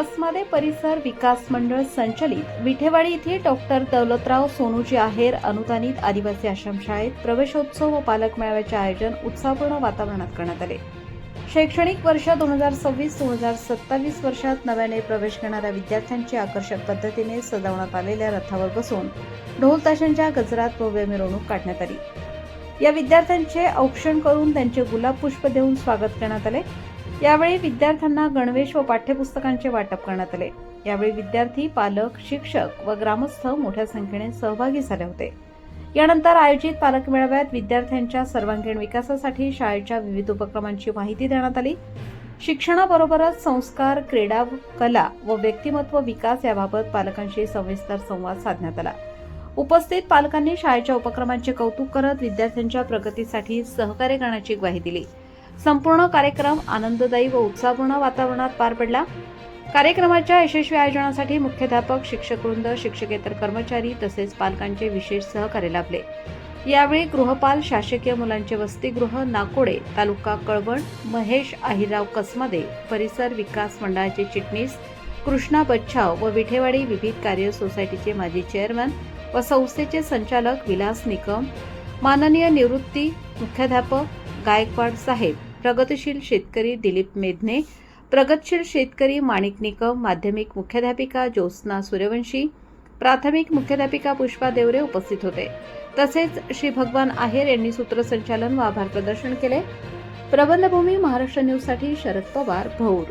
कसमादे परिसर विकास मंडळ संचलित विठेवाडी येथे डॉक्टर दौलतराव सोनूजी आहेर अनुदानित आदिवासी आश्रमशाळेत प्रवेशोत्सव व पालक मेळाव्याचे आयोजन उत्साहपूर्ण वातावरणात करण्यात आले। शैक्षणिक वर्ष 2026-2027 वर्षात नव्याने प्रवेश करणाऱ्या विद्यार्थ्यांची आकर्षक पद्धतीने सजवण्यात आलेल्या रथावर बसून ढोल ताशांच्या गजरात भव्य मिरवणूक काढण्यात आली। या विद्यार्थ्यांचे औक्षण करून त्यांचे गुलाब पुष्प देऊन स्वागत करण्यात आले। यावेळी विद्यार्थ्यांना गणवेश व पाठ्यपुस्तकांचे वाटप करण्यात आले। यावेळी विद्यार्थी, पालक, शिक्षक व ग्रामस्थ मोठ्या संख्येने सहभागी झाले होते। यानंतर आयोजित पालक मेळाव्यात विद्यार्थ्यांच्या सर्वांगीण विकासासाठी शाळेच्या विविध उपक्रमांची माहिती देण्यात आली। शिक्षणाबरोबरच संस्कार, क्रीडा, कला व व्यक्तिमत्व विकास याबाबत पालकांशी सविस्तर संवाद साधण्यात आला। उपस्थित पालकांनी शाळेच्या उपक्रमांचे कौतुक करत विद्यार्थ्यांच्या प्रगतीसाठी सहकार्य करण्याची ग्वाही दिली। संपूर्ण कार्यक्रम आनंददायी व उत्साहपूर्ण वातावरणात पार पडला। कार्यक्रमाच्या यशस्वी आयोजनासाठी मुख्याध्यापक, शिक्षकवृंद, शिक्षकेतर कर्मचारी तसेच पालकांचे विशेष सहकार्य लाभले। यावेळी गृहपाल, शासकीय मुलांचे वसतिगृह नाकोडे, तालुका कळवण, महेश आहिरराव कसमादे, परिसर विकास मंडळाचे चिटणीस कृष्णा बच्छाव व विठेवाडी विविध कार्य सोसायटीचे माजी चेअरमन व संस्थेचे संचालक विलास निकम, माननीय निवृत्ती मुख्याध्यापक गायकवाड साहेब, प्रगतशील शेतकरी दिलीप मेधने, प्रगतशील शेतकरी माणिक निकम, माध्यमिक मुख्याध्यापिका ज्योत्स्ना सूर्यवंशी, प्राथमिक मुख्याध्यापिका पुष्पा देवरे उपस्थित होते। तसेच श्री भगवान आहेर यांनी सूत्रसंचालन व आभार प्रदर्शन केले। प्रबंधभूमी महाराष्ट्र न्यूज साठी शरद पवार, भौर।